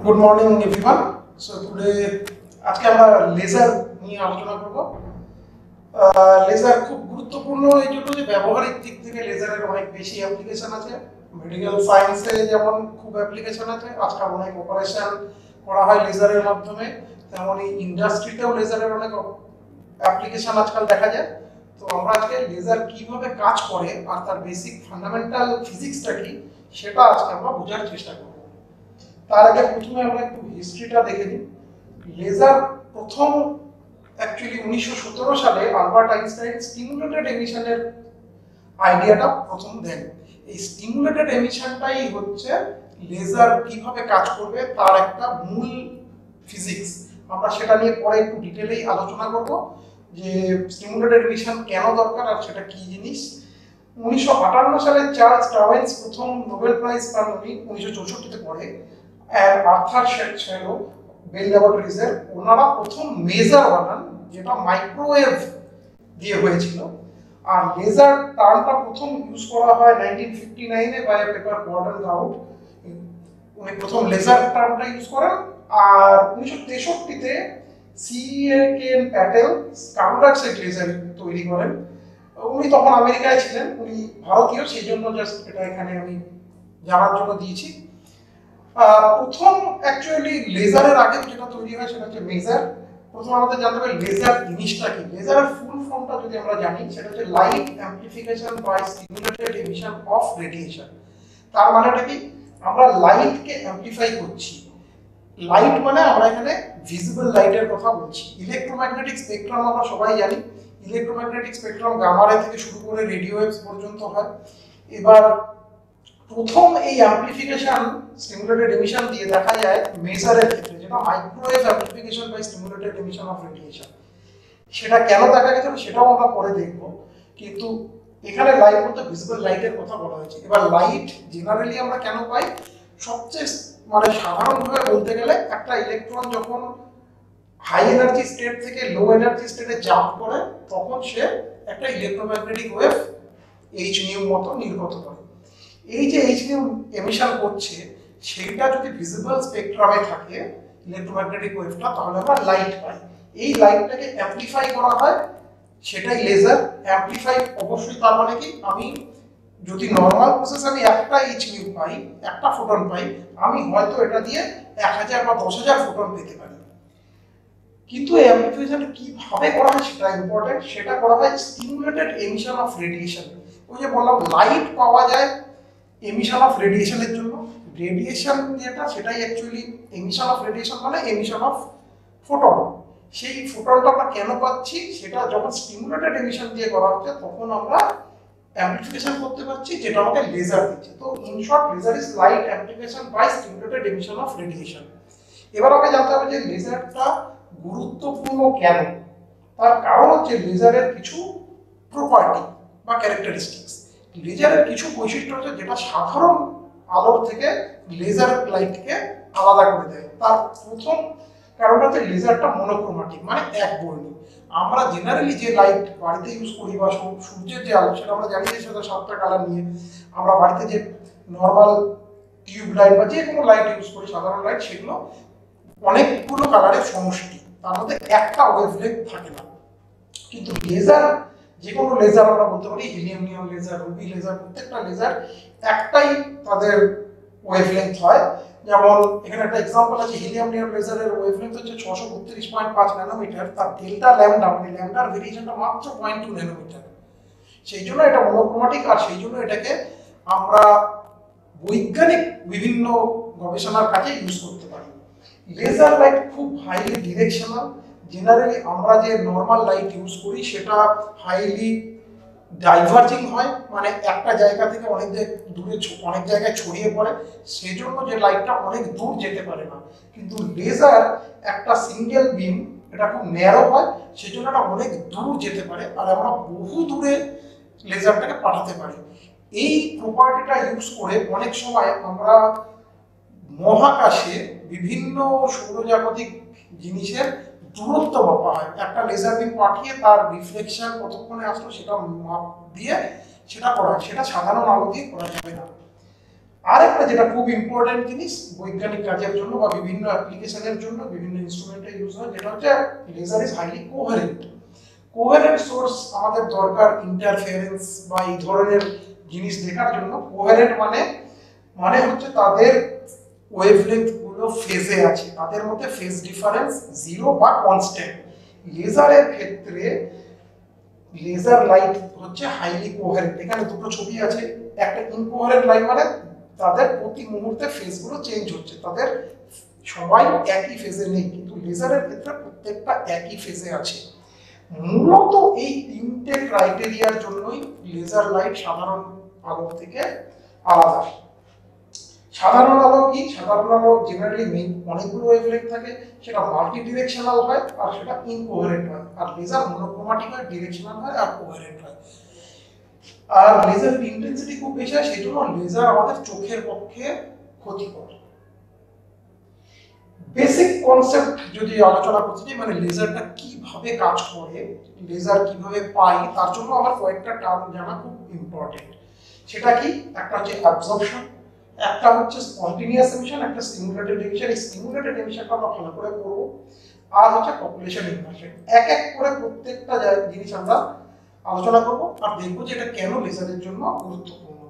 Good morning everyone. So today আজকে আমরা laser নিয়ে আলোচনা করব। লেজার খুব গুরুত্বপূর্ণ এই জন্য যে ব্যবহারিক দিক থেকে লেজারের অনেক বেশি অ্যাপ্লিকেশন আছে। মেডিকেল সায়েন্সে যেমন খুব অ্যাপ্লিকেশন আছে, আজকাল অনেক অপারেশন করা হয় লেজারের মাধ্যমে, তেমনই ইন্ডাস্ট্রিতেও লেজারের অনেক অ্যাপ্লিকেশন আজকাল দেখা যায়। তো আমরা আজকে লেজার কিভাবে কাজ করে আর তার বেসিক ফান্ডামেন্টাল ফিজিক্সটা কি সেটা আজকে আমরা বোঝার চেষ্টা করব। তার আগে প্রথমে আমরা একটু হিস্ট্রিটা দেখে নিই। লেজার প্রথম অ্যাকচুয়ালি 1917 সালে আলবার্ট আইনস্টাইন স্টিমুলেটেড এমিশনের আইডিয়াটা প্রথম দেন। এই স্টিমুলেটেড এমিশনটাই হচ্ছে লেজার কিভাবে কাজ করবে তার একটা মূল ফিজিক্স। আমরা সেটা নিয়ে পরে একটু ডিটেইলেই আলোচনা করব যে স্টিমুলেটেড এমিশন কেন দরকার আর সেটা কি জিনিস। 1958 সালে চার্লস ডারউইন প্রথম নোবেল প্রাইজ পান উনি 1964 পরে। আর আর্থার শ্যালো বেল ল্যাবরেটরিজের ওনারা প্রথম মেজার বানান যেটা মাইক্রোওয়েভ দিয়ে হয়েছিল। আর লেজার টার্মটা প্রথম ইউজ করা হয় 1959 এ বাই পেপার গর্ডন গাউট। উনি প্রথম লেজার টার্মটা ইউজ করেন। আর 1963 তে সিএকেন প্যাটেল কার্বন ডাইঅক্সাইড লেজার তৈরি করেন। উনি তখন আমেরিকায় ছিলেন, উনি ভারতীয়, সেই জন্য জাস্ট এটা এখানে আমি জানার জন্য দিয়েছি। প্রথম অ্যাকচুয়ালি লেজারের আগে যেটা তৈরি হয় সেটা হচ্ছে মেজার। প্রথম আমাদের জানতে হবে লেজার জিনিসটা কি। লেজারের ফুল ফর্মটা যদি আমরা জানি সেটা হচ্ছে light amplification by stimulated emission of radiation. তার মানেটা কি, আমরা লাইটকে অ্যাম্প্লিফাই করছি। লাইট মানে আমরা এখানে ভিজিবল লাইটের কথা বলছি। ইলেকট্রোম্যাগনেটিক স্পেকট্রাম আমরা সবাই জানি। ইলেকট্রোম্যাগনেটিক স্পেকট্রাম গামা রে থেকে শুরু করে রেডিও ওয়েভস পর্যন্ত হয়। এবার প্রথম এই অ্যাম্প্লিফিকেশন স্টিমুলেটেড এমিশন দিয়ে দেখা যায় মেজারের ক্ষেত্রে, যেটা microwave amplification by stimulated emission of radiation. সেটা কেন দেখা গেছিল সেটাও আমরা পরে দেখব, কিন্তু এখানে লাইট বলতে ভিজিবল লাইটের কথা বলা হয়েছে। এবার লাইট জেনারেলি আমরা কেন পাই, সবচেয়ে মানে সাধারণভাবে বলতে গেলে একটা ইলেকট্রন যখন হাই এনার্জি স্টেট থেকে লো এনার্জি স্টেটে জাম্প করে তখন সে একটা ইলেকট্রোম্যাগনেটিক ওয়েভ এইচ নিউ মতো নির্গত করে। এই যে এইচ নিউ এমিশন করছে সেটা যদি ভিজিবল স্পেকট্রামে থাকে ইলেকট্রোম্যাগনেটিক ওয়েভটা, তাহলে আমরা লাইট পাই। এই লাইটটাকে অ্যাম্প্লিফাই করা হয়, সেটাই লেজার। অ্যাম্প্লিফাই অবশ্যই তার মানে কি, আমি যদি নর্মাল প্রসেস আমি একটা এইচ নিউ পাই, একটা ফোটন পাই, আমি হয়তো এটা দিয়ে 1000 বা 10000 ফোটন পেতে পারি। কিন্তু এই অ্যাম্প্লিফিকেশন কিভাবে করা হয় সেটা ইম্পর্টেন্ট। সেটা করা হয় স্টিমুলেটেড এমিশন অফ রেডিয়েশন। ওই যে বললাম লাইট পাওয়া যায় এমিশন অফ রেডিয়েশনের জন্য। রেডিয়েশন যেটা সেটাই অ্যাকচুয়ালি এমিশন অফ রেডিয়েশন মানে এমিশন অফ ফোটন। সেই ফোটনটা আমরা কেন পাচ্ছি, সেটা যখন স্টিমুলেটেড এমিশন দিয়ে করা হচ্ছে তখন আমরা অ্যাম্প্লিফিকেশন করতে পারছি, যেটা আমাকে লেজার দিচ্ছে। তো in short, laser is light amplification by stimulated emission of radiation. এবার আমাকে জানতে হবে যে লেজারটা গুরুত্বপূর্ণ কেন। তার কারণ হচ্ছে লেজারের কিছু প্রপার্টি বা ক্যারেক্টারিস্টিক্স। লেজারের কিছু বৈশিষ্ট্য হচ্ছে যেটা সাধারণ আলোর থেকে লেজার লাইটকে আলাদা করে দেয়। তার প্রথম কারণটা হচ্ছে লেজারটা মনোক্রোমাটিক মানে একবর্ণী। আমরা জেনারেলি যে লাইট বাড়িতে ইউজ করি বা সূর্যের যে আলো সেটা আমরা জানি যে সেটা 7টা কালার নিয়ে। আমরা বাড়িতে যে নর্মাল টিউব লাইট বা যে কোনো লাইট ইউজ করি, সাধারণ লাইট, সেগুলো অনেকগুলো কালারের সমষ্টি, তার মধ্যে একটা ওয়েভলেন্থ থাকে না। কিন্তু লেজার, যে কোনো লেজার আমরা বলতে পারি helium neon laser, ruby laser, প্রত্যেকটা লেজার একটাই তাদের ওয়েভলেন্থ হয়। যেমন এখানে একটা এক্সাম্পল আছে, হিলিয়াম নিয়ন লেজারের ওয়েভলেন্থ হচ্ছে 632.5 ন্যানোমিটার। তার ডেল্টা ল্যামডা মানে ল্যামডার ভেরিয়েশনটা মাত্র 0.2 ন্যানোমিটার। সেই জন্য এটা মনোক্রোমাটিক, আর সেই জন্য এটাকে আমরা বৈজ্ঞানিক বিভিন্ন গবেষণার কাজে ইউজ করতে পারি। লেজার লাইট খুব হাইলি ডিরেকশনাল। জেনারেলি আমরা যে নর্মাল লাইট ইউজ করি সেটা হাইলি ডাইভার্জিং হয়, মানে একটা জায়গা থেকে অনেক দূরে অনেক জায়গায় ছড়িয়ে পড়ে, সেই জন্য যে লাইটটা অনেক দূর যেতে পারে না। কিন্তু লেজার একটা সিঙ্গেল বিম, এটা খুব ন্যারো হয়, সেই জন্য এটা অনেক দূর যেতে পারে, আর আমরা বহু দূরে লেজারটাকে পাঠাতে পারি। এই প্রপার্টিটা ইউজ করে অনেক সময় আমরা মহাকাশে বিভিন্ন সৌরজাগতিক জিনিসের দূরত্ব মাপা হয়। একটা লেজার বিম পাঠিয়ে তার রিফ্লেকশন কতক্ষণে আসলো সেটা মাপ দিয়ে সেটা করা হয়। সেটা সাধারণ আলো দিয়ে করা যাবে না। আর একটা যেটা খুব ইম্পর্টেন্ট জিনিস বৈজ্ঞানিক কাজের জন্য বা বিভিন্ন অ্যাপ্লিকেশনের জন্য বিভিন্ন ইনস্ট্রুমেন্টে ইউজ হয়, যেটা হচ্ছে laser is highly coherent. Coherent source আমাদের দরকার ইন্টারফারেন্স বা এই ধরনের জিনিস দেখার জন্য। কোহেরেন্ট মানে মানে হচ্ছে তাদের ওয়েভলেন্থ গুলো ফেজে আছে, তাদের মধ্যে ফেজ ডিফারেন্স জিরো বা কনস্ট্যান্ট। লেজারের ক্ষেত্রে লেজার লাইট হচ্ছে হাইলি কোহেরেন্ট। এখানে দুটো ছবি আছে, একটা ইনকোহেরেন্ট লাইট মানে তাদের প্রতি মুহূর্তে ফেজ গুলো চেঞ্জ হচ্ছে, তাদের সবাই একই ফেজে নেই, কিন্তু লেজারের ক্ষেত্রে প্রত্যেকটা একই ফেজে আছে। মূলত এই তিনটে ক্রাইটেরিয়ার জন্যই লেজার লাইট সাধারণ আলো থেকে আলাদা। সাধারণ আলো কি? সাধারণ আলো জেনারেলি অনেকগুলো ওয়েভলেন্থ থাকে, সেটা মাল্টি ডিরেকশনাল হয় আর সেটা ইনকোহেরেন্ট হয়। আর লেজার মনোক্রোমাটিক হয়, ডিরেকশনাল হয় আর কোহেরেন্ট হয়। আর লেজার ইন্টেন্সিটি খুব বেশি হয়, সেজন্য লেজার আমাদের চোখের পক্ষে ক্ষতিকর। বেসিক কনসেপ্ট যদি আলোচনা করতে চাই, মানে লেজারটা কিভাবে কাজ করে, লেজার কিভাবে পাই, তার জন্য আমার কয়েকটা টার্ম জানা খুব ইম্পর্টেন্ট। সেটা কি? একটা হচ্ছে অ্যাবজর্পশন, একটা হচ্ছে স্পন্টেনিয়াস এমিশন, একটা স্টিমুলেটেড এমিশন। এই স্টিমুলেটেড এমিশনটা আমরা ভালো করে করব। আর হচ্ছে পপুলেশন ইনভার্সন। এক এক করে প্রত্যেকটা জিনিস আমরা আলোচনা করব আর দেখব যে এটা কেন লেজারের জন্য গুরুত্বপূর্ণ।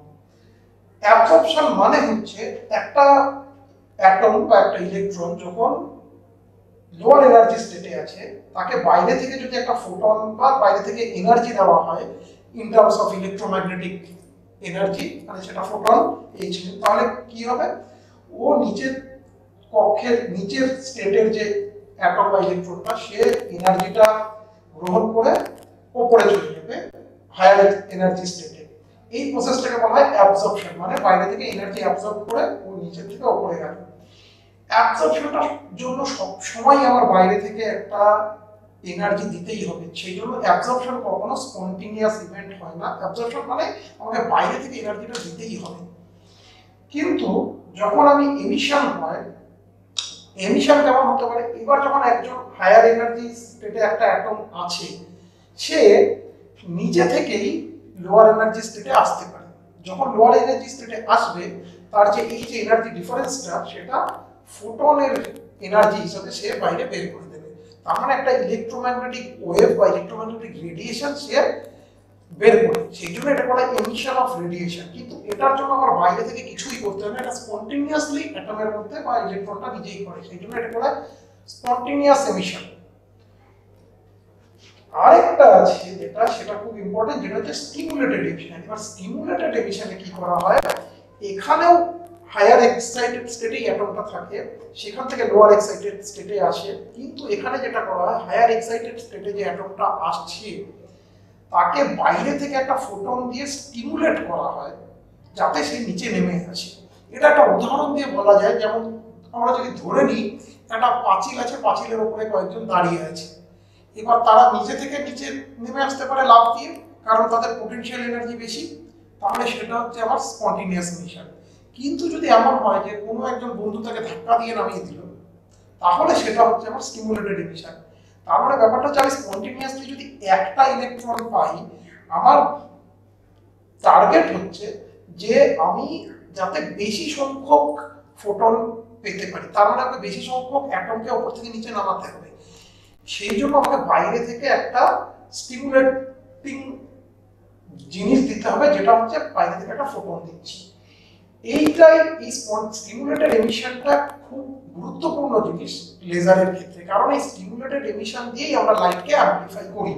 অ্যাবজর্পশন মানে হচ্ছে একটা অ্যাটম বা একটা ইলেকট্রন যখন লোয়ার এনার্জি স্টেটে আছে, তাকে বাইরে থেকে যদি একটা ফোটন বা বাইরে থেকে এনার্জি দেওয়া হয় in terms of electromagnetic energy, মানে সেটা ফোটন এইচ, তাহলে কি হবে? ও নিচের কক্ষের নিচের স্টেটের যে অ্যাটম বা ইলেকট্রনটা, সে এনার্জিটা গ্রহণ করে উপরে চলে যাবে হায়ার এনার্জি স্টেটে। এই প্রসেসটাকে বলা হয় অ্যাবজর্পশন, মানে বাইরে থেকে এনার্জি অ্যাবজর্ব করে ও নিচের থেকে উপরে গেল। অ্যাবজর্পশনটার জন্য সব সময় আমার বাইরে থেকে একটা এনার্জি দিতেই হবে, সেই জন্য অ্যাবজর্পশন কখনো স্পন্টেনিয়াস ইভেন্ট হয় না। অ্যাবজর্পশন মানে আমাকে বাইরে থেকে এনার্জিটা দিতেই হবে। কিন্তু যখন আমি এমিশন হয়, এমিশন কেমন হতে পারে? এবার যখন একজন হায়ার এনার্জি স্টেটে একটা অ্যাটম আছে, সে নিজে থেকেই লোয়ার এনার্জি স্টেটে আসতে পারে। যখন লোয়ার এনার্জি স্টেটে আসবে, তার যে এই যে এনার্জি ডিফারেন্সটা, সেটা ফোটনের এনার্জি হিসেবে সে বাইরে বের করে দেবে। তার মানে একটা ইলেকট্রোম্যাগনেটিক ওয়েভ বা ইলেকট্রোম্যাগনেটিক রেডিয়েশন সে বের করে, সেই জন্য এটা বলা হয় এমিশন অফ রেডিয়েশন। কিন্তু এটার জন্য আমার বাইরে থেকে কিছুই করতে হবে না, এটা স্পন্টেনিয়াসলি অ্যাটমের মধ্যে বা ইলেকট্রনটা নিজেই করে, সেই জন্য এটা বলা হয় স্পন্টেনিয়াস এমিশন। আরেকটা আছে যেটা, সেটা খুব ইম্পর্টেন্ট, যেটা হচ্ছে স্টিমুলেটেড এমিশন। এবার স্টিমুলেটেড এমিশনে কি করা হয়? এখানেও হায়ার এক্সাইটেড স্টেটেই অ্যাটমটা থাকে, সেখান থেকে লোয়ার এক্সাইটেড স্টেটে আসে। কিন্তু এখানে যেটা করা হয়, হায়ার এক্সাইটেড স্টেটে যে অ্যাটমটা আসছে, তাকে বাইরে থেকে একটা ফোটন দিয়ে স্টিমুলেট করা হয় যাতে সে নিচে নেমে আসে। এটা একটা উদাহরণ দিয়ে বলা যায়, যেমন আমরা যদি ধরে নিই একটা পাঁচিল আছে, পাঁচিলের উপরে কয়েকজন দাঁড়িয়ে আছে। এবার তারা নিচে থেকে নিচে নেমে আসতে পারে লাফ দিয়ে, কারণ তাদের পোটেনশিয়াল এনার্জি বেশি, তাহলে সেটা হচ্ছে আমার স্পন্টেনিয়াস এমিশন। কিন্তু যদি এমন হয় যে কোনো একজন বন্ধু তাকে ধাক্কা দিয়ে নামিয়ে দিল, তাহলে সেটা হচ্ছে আমার স্টিমুলেটেড এমিশন। তার মানে ব্যাপারটা হচ্ছে, আমি স্পন্টেনিয়াসলি যদি একটা ইলেকট্রন পাই, আমার টার্গেট হচ্ছে যে আমি যাতে বেশি সংখ্যক ফোটন পেতে পারি। তার মানে আমাকে বেশি সংখ্যক অ্যাটমকে উপর থেকে নিচে নামাতে হবে, সেই জন্য আমাকে বাইরে থেকে একটা স্টিমুলেটিং জিনিস দিতে হবে, যেটা হচ্ছে বাইরে থেকে একটা ফোটন দিচ্ছি। এইটাই এই স্টিমুলেটেড এমিশনটা খুব গুরুত্বপূর্ণ জিনিস লেজারের ক্ষেত্রে, কারণ এই স্টিমুলেটেড এমিশন দিয়েই আমরা লাইটকে অ্যাম্পলিফাই করি।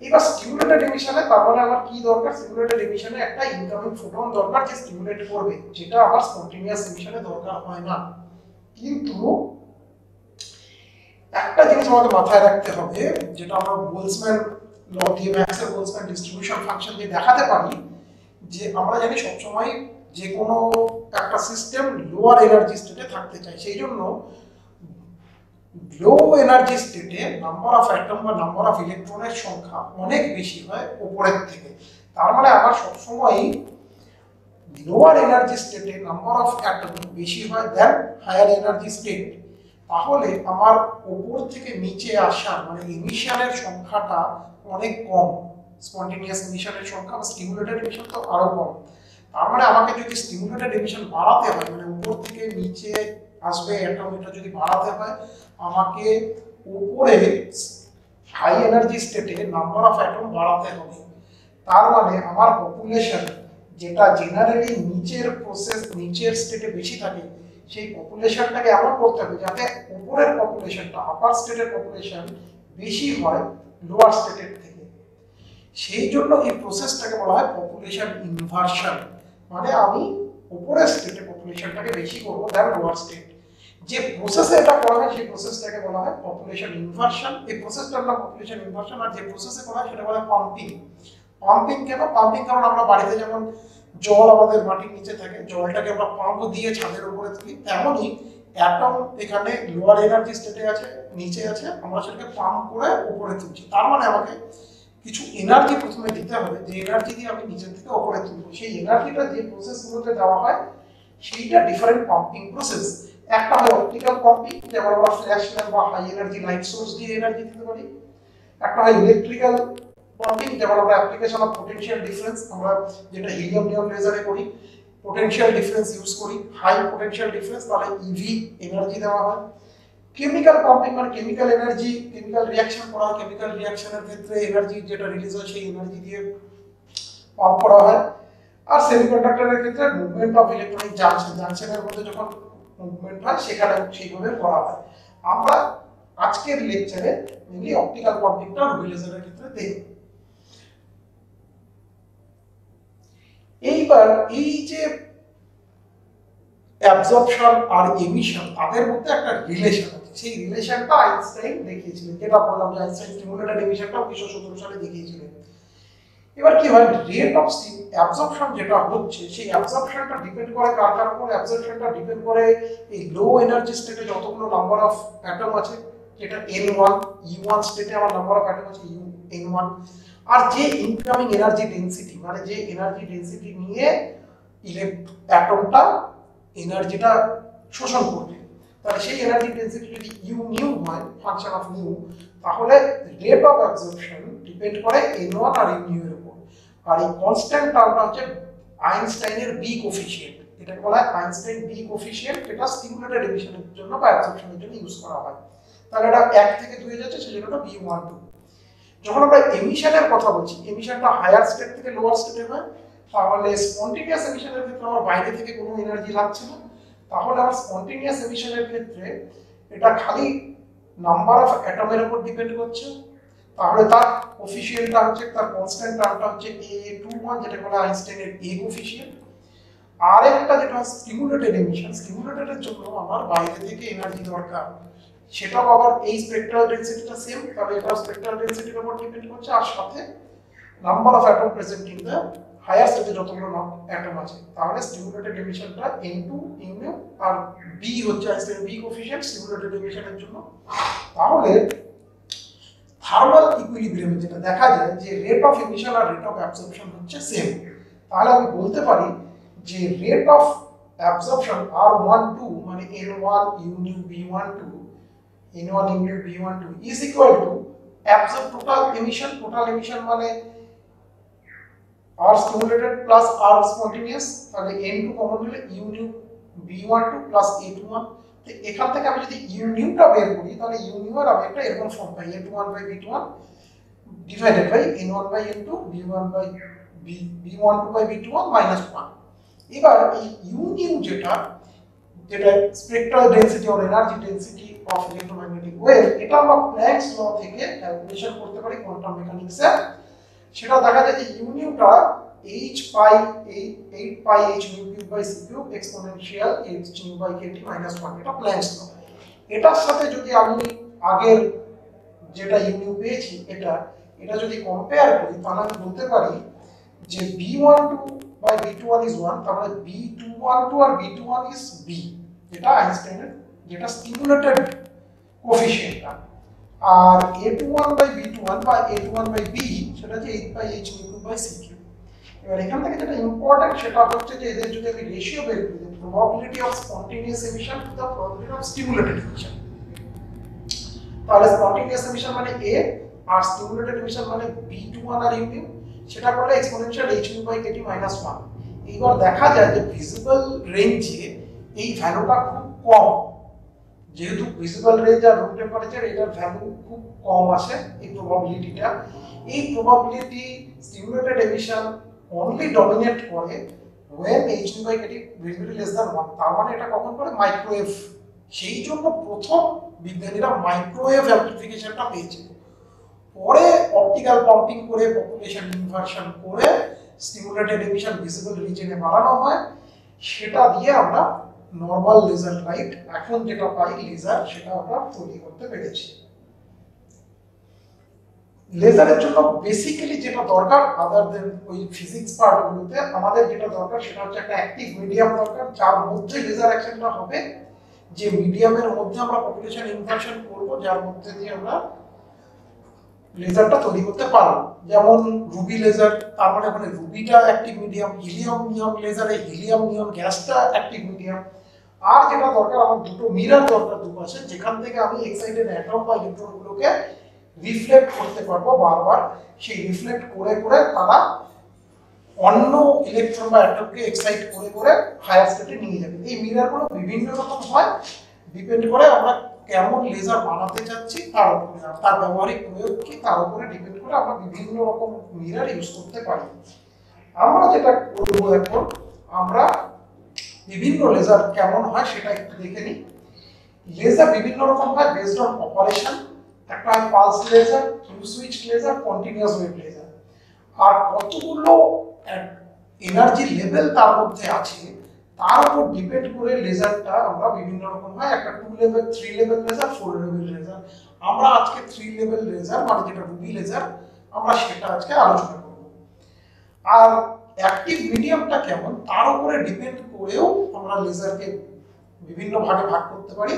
এবার স্টিমুলেটেড এমিশনে তার মানে আমার কি দরকার? স্টিমুলেটেড এমিশনে একটা ইনকামিং ফোটন দরকার যে স্টিমুলেট করবে, যেটা আবার স্পন্টেনিয়াস এমিশনে দরকার হয় না। কিন্তু একটা জিনিস আমাদের মাথায় রাখতে হবে, যেটা আমরা বোলসম্যান ল দিয়ে, ম্যাক্সওয়েল বোলসম্যান ডিস্ট্রিবিউশন ফাংশন দিয়ে দেখাতে পারি, যে আমরা জানি সবসময় যে কোনো একটা সিস্টেম লোয়ার এনার্জি স্টেটে থাকতে চায়, সেই জন্য লো এনার্জি স্টেটে নাম্বার অফ অ্যাটম বা নাম্বার অফ ইলেকট্রনের সংখ্যা অনেক বেশি হয় উপরের থেকে। তার মানে আমার সবসময় লোয়ার এনার্জি স্টেটে নাম্বার অফ অ্যাটম বেশি হয় দেন হায়ার এনার্জি স্টেট। তাহলে আমার উপর থেকে নিচে আসা মানে ইমিশনের সংখ্যাটা অনেক কম, স্পন্টেনিয়াস ইমিশনের সংখ্যা বা স্টিমুলেটেড ইমিশন তো আরো কম। তার মানে আমাকে যদি স্টিমুলেটেড এমিশন বাড়াতে হয়, মানে উপর থেকে নিচে আসবে অ্যাটম, এটা যদি বাড়াতে হয় আমাকে উপরে হাই এনার্জি স্টেটে নাম্বার অফ অ্যাটম বাড়াতে হবে। তার মানে আমার পপুলেশন যেটা জেনারেলি নিচের স্টেটে বেশি থাকে, সেই পপুলেশনটাকে এমন করতে হবে যাতে উপরের পপুলেশনটা, আপার স্টেটের পপুলেশন বেশি হয় লোয়ার স্টেটের থেকে। সেই জন্য এই প্রসেসটাকে বলা হয় পপুলেশন ইনভার্সন। মানে আমি উপরের স্টেটে পপুলেশনটাকে বেশি করবো দ্যান লোয়ার স্টেট। যে প্রসেসে এটা করা হয় সেই প্রসেসটাকে বলা হয় পপুলেশন ইনভার্সন। এই প্রসেসটার নাম পপুলেশন ইনভার্সন। আর যে প্রসেসে করা হয় সেটা বলা হয় পাম্পিং। পাম্পিং কেন? পাম্পিং কারণ আমরা বাড়িতে যেমন জল আমাদের মাটির নিচে থাকে, জলটাকে আমরা পাম্প দিয়ে ছাদের উপরে তুলি, তেমনই অ্যাটম এখানে লোয়ার এনার্জি স্টেটে আছে, নিচে আছে, আমরা সেটাকে পাম্প করে উপরে তুলছি। তার মানে আমাকে কিছু এনার্জি প্রথমে দিতে হবে, যে এনার্জি দিয়ে আমি নিচের থেকে উপরে তুলবো। সেই এনার্জিটা যে প্রসেসগুলোতে দেওয়া হয় সেইটা ডিফারেন্ট পাম্পিং প্রসেস। একটা হয় অপটিক্যাল পাম্পিং, যেমন আমরা ফ্ল্যাশ ল্যাম্প বা হাই এনার্জি লাইট সোর্স দিয়ে এনার্জি দিতে পারি। একটা হয় ইলেকট্রিক্যাল পাম্পিং, যেমন আমরা অ্যাপ্লিকেশন অফ পোটেনশিয়াল ডিফারেন্স, আমরা যেটা হিলিয়াম নিয়ন লেজারে করি, পোটেনশিয়াল ডিফারেন্স ইউজ করি, হাই পোটেনশিয়াল ডিফারেন্স, তাহলে ইভি এনার্জি দেওয়া হয়। কেমিক্যাল পাম্পিং মানে কেমিক্যাল এনার্জি, কেমিক্যাল রিঅ্যাকশন করা হয়, কেমিক্যাল রিঅ্যাকশনের ক্ষেত্রে এনার্জি যেটা রিলিজ হয় সেই এনার্জি দিয়ে পাম্প করা হয়। আর সেমিকন্ডাক্টরের ক্ষেত্রে মুভমেন্ট অফ ইলেকট্রনিক জাংশনের মধ্যে যখন মুভমেন্ট হয় সেখানে সেইভাবে করা হয়। আমরা আজকের লেকচারে মেইনলি অপটিক্যাল পাম্পিংটা রুবি লেজারের ক্ষেত্রে দেখব। এইবার এই যে অ্যাবজর্পশন আর এমিশন, তাদের মধ্যে একটা রিলেশন আছে। সেই রিলেশনটা আইনস্টাইন দেখিয়েছিলেন, যেটা বললাম যে আইনস্টাইন স্টিমুলেটেড এমিশনটা 1917 সালে দেখিয়েছিলেন। এবার কি হয়, রেট অফ অ্যাবজর্পশন যেটা হচ্ছে সেই অ্যাবজর্পশনটা ডিপেন্ড করে কার উপর? অ্যাবজর্পশনটা ডিপেন্ড করে এই লো এনার্জি স্টেটে যতগুলো নাম্বার অফ অ্যাটম আছে, যেটা n1 u1 স্টেটে আমার নাম্বার অফ অ্যাটম আছে n1, আর যে ইনকামিং এনার্জি ডেনসিটি, মানে যে এনার্জি ডেনসিটি নিয়ে অ্যাটমটা এনার্জিটা শোষণ করবে, তাহলে সেই এনার্জি ডেনসিটি যদি ইউ নিউ হয়, ফাংশন অফ নিউ, তাহলে রেট অফ অ্যাবজর্পশন ডিপেন্ড করে n1 আর u নিউ এর উপর। আর এই কনস্ট্যান্ট টার্মটা হচ্ছে আইনস্টাইনের বি কোফিশিয়েন্ট। এটা বলা হয় আইনস্টাইন বি কোফিশিয়েন্ট, এটা স্টিমুলেটেড এমিশনের জন্য বা অ্যাবজর্পশনের জন্য ইউজ করা হয়। তাহলে এটা 1 থেকে 2 এ যাচ্ছে, সেজন্য এটা b12। যখন আমরা এমিশনের কথা বলছি, এমিশনটা হায়ার স্টেট থেকে লোয়ার স্টেটে হয়, তাহলে স্পন্টেনিয়াস এমিশনের ক্ষেত্রে আমার বাইরে থেকে কোনো এনার্জি লাগছে না। তাহলে আমার স্পন্টেনিয়াস এমিশনের ক্ষেত্রে এটা খালি নাম্বার অফ অ্যাটমের উপর ডিপেন্ড করছে। তাহলে তার কোফিশিয়েন্টটা হচ্ছে, তার কনস্ট্যান্ট টার্মটা হচ্ছে a21, যেটা বলা আইনস্টাইনের a কোফিশিয়েন্ট। আর একটা যেটা স্টিমুলেটেড এমিশন, স্টিমুলেটেডের জন্য আমার বাইরে থেকে এনার্জি দরকার, সেটাও আবার এই স্পেকট্রাল ডেনসিটিটা সেম, তবে এটা স্পেকট্রাল ডেনসিটির উপর ডিপেন্ড করছে, আর সাথে number of atom present in the higher স্টেটে যতগুলো অ্যাটম আছে। তাহলে স্টিমুলেটেড এমিশনটা n2 ইউ, আর b হচ্ছে আইনস্টাইন বি কোফিশিয়েন্ট স্টিমুলেটেড এমিশনের জন্য। তাহলে থার্মাল ইকুইলিব্রিয়ামে যেটা দেখা যায় যে রেট অফ এমিশন আর রেট অফ অ্যাবজর্পশন হচ্ছে সেম। তাহলে আমি বলতে পারি যে রেট অফ অ্যাবজর্পশন R12 মানে n1 u nu b12, n1 u nu b12 is equal to total emission মানে R stimulated plus R spontaneous, তাহলে n2 কমন নিলে u nu b12 plus a21। তো এখান থেকে আমি যদি u nu টা বের করি, তাহলে u nu এর আমি একটা এরকম form pi, a21 by b21 divided by n1 by n2 b1 by b12 by b21 minus 1। এবার এই u nu যেটা spectral density or energy density of electromagnetic wave, এটা আমরা প্ল্যাঙ্কস ল থেকে ক্যালকুলেশন করতে পারি কোয়ান্টাম মেকানিক্সে। সেটা দেখা যায় যে u nu টা 8 pi h nu cube by c cube exponential h nu by kt minus 1, এটা প্ল্যাঙ্কস ল। এটার সাথে যদি আমি আগের যেটা u nu পেয়েছি এটা যদি কম্পেয়ার করি, তাহলে আমি বলতে পারি যে b12 by b21 is 1, তাহলে b212 R b21 is b, যেটা আইনস্টাইনের যেটা stimulated কোফিশিয়েন্টটা। R a21 by b21 বা a21 by b সেটা হচ্ছে 8 by h nu cube by c cube। এবার এখান থেকে যেটা ইম্পর্টেন্ট সেটা হচ্ছে যে এদের যদি আমি রেশিও বের করি, probability of spontaneous emission to the probability of stimulated emission, তাহলে স্পন্টেনিয়াস এমিশন মানে a আর স্টিমুলেটেড এমিশন মানে b21 আর u, সেটা করলে exponential h nu by kt minus 1। এইবার দেখা যায় যে ভিজিবল রেঞ্জে এই ভ্যালুটা খুব কম, যেহেতু ভিজিবল রেঞ্জ আর রুম টেম্পারেচার এটার ভ্যালু খুব কম আসে এই প্রবাবিলিটিটা। এই probability stimulated emission only dominate করে when hν by kT will be less than 1, তার মানে এটা কখন করে মাইক্রোওয়েভ। সেই জন্য প্রথম বিজ্ঞানীরা মাইক্রোওয়েভ অ্যামপ্লিফিকেশনটা পেয়েছিল, পরে অপটিক্যাল পাম্পিং করে পপুলেশন ইনভার্সন করে স্টিমুলেটেড এমিশন ভিজিবল রিজনে বাড়ানো হয়, সেটা দিয়ে আমরা নর্মাল লেজার লাইট এখন যেটা পাই লেজার সেটা আমরা তৈরি করতে পেরেছি। লেজারের জন্য বেসিক্যালি যেটা দরকার আদার দেন ওই ফিজিক্স পার্টগুলোতে আমাদের যেটা দরকার সেটা হচ্ছে একটা অ্যাক্টিভ মিডিয়াম দরকার, যার মধ্যে লেজার অ্যাকশনটা হবে, যে মিডিয়ামের মধ্যে আমরা পপুলেশন ইনভার্সন করব, যার মধ্যে দিয়ে আমরা লেজারটা তৈরি করতে পারবো। যেমন রুবি লেজার, তার মানে ওখানে রুবিটা অ্যাক্টিভ মিডিয়াম, হিলিয়াম নিয়ন লেজারে হিলিয়াম নিয়ন গ্যাসটা অ্যাক্টিভ মিডিয়াম। আর যেটা দরকার আমার দুটো মিরর দরকার দুপাশে, যেখান থেকে আমি এক্সাইটেড অ্যাটম বা ইলেকট্রনগুলোকে রিফ্লেক্ট করতে পারবো বারবার, সেই রিফ্লেক্ট করে করে তারা অন্য ইলেকট্রন বা অ্যাটমকে এক্সাইট করে করে হায়ার স্টেটে নিয়ে যাবে। এই মিররগুলো বিভিন্ন রকম হয়, ডিপেন্ড করে আমরা কেমন লেজার বানাতে চাচ্ছি তার উপরে, তার ব্যবহারিক প্রয়োগ কি তার উপরে ডিপেন্ড করে আমরা বিভিন্ন রকম মিরর ইউজ করতে পারি। আমরা যেটা করবো এখন, আমরা বিভিন্ন লেজার কেমন হয় সেটা একটু দেখে নিই। লেজার বিভিন্ন রকম হয় বেসড অন অপারেশন, একটা হয় pulse laser, through switch laser, continuous wave laser. আর কতগুলো এনার্জি লেভেল তার মধ্যে আছে তার উপর ডিপেন্ড করে লেজারটা আমরা বিভিন্ন রকম হয়, একটা 2 level, 3 level laser, 4 level laser. আমরা আজকে 3 লেভেল লেজার মানে যেটা রুবি লেজার আমরা সেটা আজকে আলোচনা করব। আর অ্যাক্টিভ মিডিয়ামটা কেমন তার উপরে ডিপেন্ড করেও আমরা লেজারকে বিভিন্ন ভাগে ভাগ করতে পারি।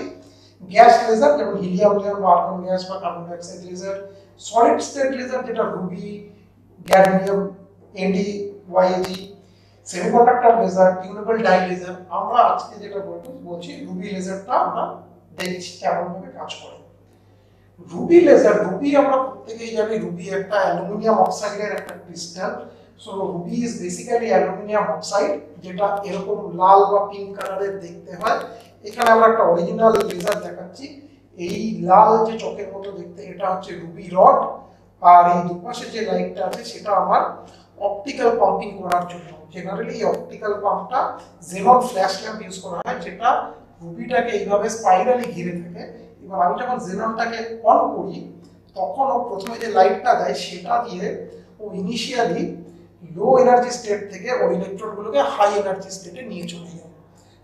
গ্যাস লেজার যেমন হিলিয়াম নিয়ন বা আর্গন গ্যাস বা carbon dioxide laser, solid state laser যেটা রুবি, গ্যাডমিয়াম, এডি, YAG, semiconductor laser, tunable dye laser. আমরা আজকে যেটা বলছি রুবি লেজারটা আমরা দেখছি কেমন ভাবে কাজ করে। রুবি লেজার, রুবি আমরা প্রত্যেকেই জানি রুবি একটা অ্যালুমিনিয়াম অক্সাইডের একটা crystal. So Ruby is basically aluminium oxide, যেটা এরকম লাল বা পিঙ্ক কালারের দেখতে হয়। এখানে আমরা একটা অরিজিনাল লেজার দেখাচ্ছি। এই লাল যে চকের মতো দেখতে এটা হচ্ছে রুবি রড, আর এই দুপাশে যে লাইটটা আছে সেটা আমার অপটিক্যাল পাম্পিং করার জন্য। জেনারেলি এই অপটিক্যাল পাম্পটা জেনন ফ্ল্যাশ ল্যাম্প ইউজ করা হয়, যেটা রুবিটাকে এইভাবে স্পাইরালি ঘিরে থাকে। এবার আমি যখন জেননটাকে অন করি তখন ও প্রথমে যে লাইটটা দেয় সেটা দিয়ে ও ইনিশিয়ালি লো এনার্জি স্টেট থেকে ওর ইলেকট্রনগুলোকে হাই এনার্জি স্টেটে নিয়ে চলে যায়।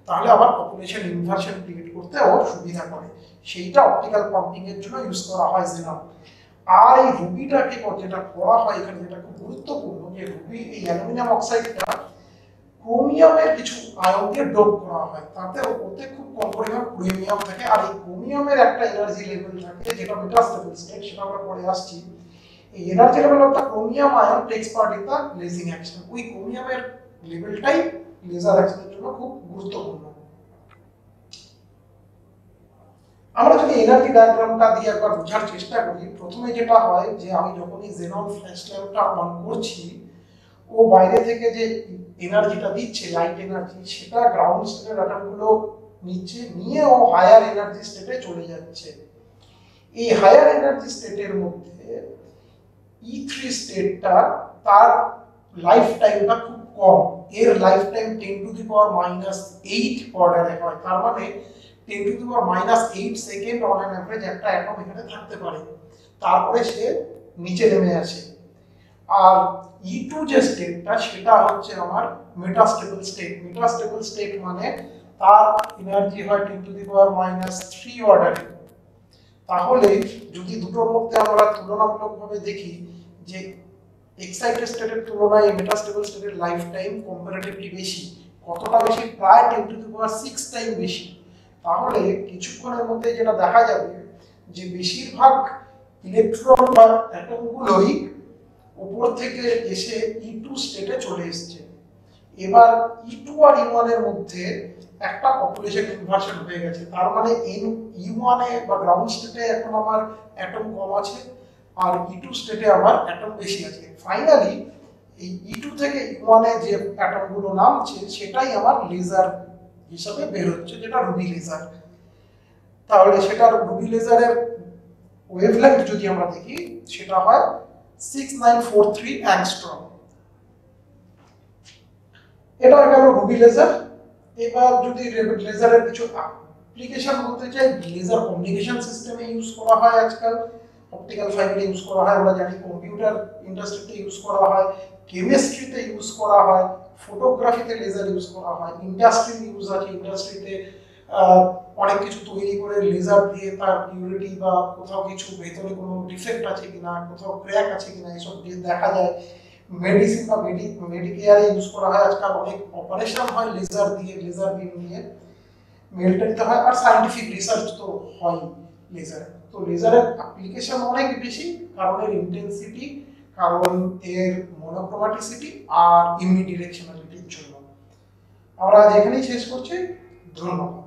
তাহলে আবার পপুলেশন ইনভার্সন ক্রিয়েট করতে ওর সুবিধা করে, সেইটা অপটিক্যাল পাম্পিং এর জন্য ইউজ করা হয় জেনন। আর এই রুবিটাকে যেটা করা হয় এখানে, যেটা খুব গুরুত্বপূর্ণ, যে রুবি এই অ্যালুমিনিয়াম অক্সাইডটা ক্রোমিয়ামের কিছু আয়ন দিয়ে ডোপ করা হয়, তাতে ওতে খুব কম পরিমাণ ক্রোমিয়াম থাকে। আর এই ক্রোমিয়ামের একটা এনার্জি লেভেল থাকে যেটা মেটাস্টেবল স্টেট, সেটা আমরা পরে আসছি। এই energy level of the chromium ion takes part in the lasing action. ওই ক্রোমিয়ামের লেভেলটাই লেজার অ্যাকশনের জন্য খুব গুরুত্বপূর্ণ। আমরা যদি এনার্জি ডায়াগ্রামটা দিয়ে একবার বোঝার চেষ্টা করি, প্রথমে যেটা হয় যে আমি যখনই জেনন ফ্ল্যাশ ল্যাম্পটা অন করছি, ও বাইরে থেকে যে এনার্জিটা দিচ্ছে লাইট এনার্জি, সেটা গ্রাউন্ড স্টেটের অ্যাটমগুলো নিচ্ছে, নিয়ে ও হায়ার এনার্জি স্টেটে চলে যাচ্ছে। এই হায়ার এনার্জি স্টেটের মধ্যে E3 স্টেটটা তার লাইফ টাইমটা খুব কম, এর লাইফ টাইম 10⁻⁸ অর্ডারে হয়। তার মানে 10⁻⁸ সেকেন্ড অন অ্যান অ্যাভারেজ একটা অ্যাটম এখানে থাকতে পারে, তারপরে সে নিচে নেমে আসে। আর E2 যে স্টেটটা সেটা হচ্ছে আমার মেটাস্টেবল স্টেট। মেটাস্টেবল স্টেট মানে তার এনার্জি হয় 10⁻³ অর্ডারে। তাহলে যদি দুটোর মধ্যে আমরা তুলনামূলকভাবে দেখি যে এক্সাইটেড স্টেটের তুলনায় মেটাস্টেবল স্টেটের লাইফ টাইম কম্পারেটিভলি বেশি। কতটা বেশি? প্রায় 10⁶ টাইম বেশি। তাহলে কিছুক্ষণের মধ্যে যেটা দেখা যাবে যে বেশিরভাগ ইলেকট্রন বা অ্যাটমগুলোই উপর থেকে এসে E2 স্টেটে চলে এসেছে। এবার E2 আর E1 এর মধ্যে একটা পপুলেশন ইনভার্সন হয়ে গেছে। তার মানে E1 এ বা গ্রাউন্ড স্টেটে এখন আমার অ্যাটম কম আছে, আর E2 স্টেটে আমার অ্যাটম বেশি আছে। ফাইনালি এই E2 থেকে E1 এ যে প্যাটার্নগুলো নামছে সেটাই আমার লেজার হিসাবে বের হচ্ছে, যেটা রুবি লেজার। তাহলে সেটার রুবি লেজারের ওয়েভলেন্থ যদি আমরা দেখি সেটা হয় 6943 অ্যাংস্ট্রম। এটা গেল রুবি লেজার। এবার যদি লেজারের কিছু অ্যাপ্লিকেশন বলতে চাই, লেজার কমিউনিকেশন সিস্টেমে ইউজ করা হয় আজকাল, অপটিক্যাল ফাইবারে ইউজ করা হয়, আমরা জানি কম্পিউটার ইন্ডাস্ট্রিতে ইউজ করা হয়, কেমিস্ট্রিতে ইউজ করা হয়, ফটোগ্রাফিতে লেজার ইউজ করা হয়, ইন্ডাস্ট্রির ইউজ আছে, ইন্ডাস্ট্রিতে অনেক কিছু তৈরি করে লেজার দিয়ে তার পিউরিটি বা কোথাও কিছু ভেতরে কোনো ডিফেক্ট আছে কিনা, কোথাও ক্র্যাক আছে কিনা এসব দিয়ে দেখা যায়। মেডিসিন বা মেডিকেয়ারে ইউজ করা হয় আজকাল, অনেক অপারেশন হয় লেজার দিয়ে, লেজার বিম দিয়ে মিলিটারিতে হয়, আর সায়েন্টিফিক রিসার্চ তো হয় লেজারে। তো লেজারের অ্যাপ্লিকেশন অনেক বেশি, কারণ এর ইন্টেন্সিটি, কারণ এর মনোক্রোমাটিসিটি আর ইউনিডিরেকশনালিটির জন্য। আমরা আজ এখানেই শেষ করছি। ধন্যবাদ।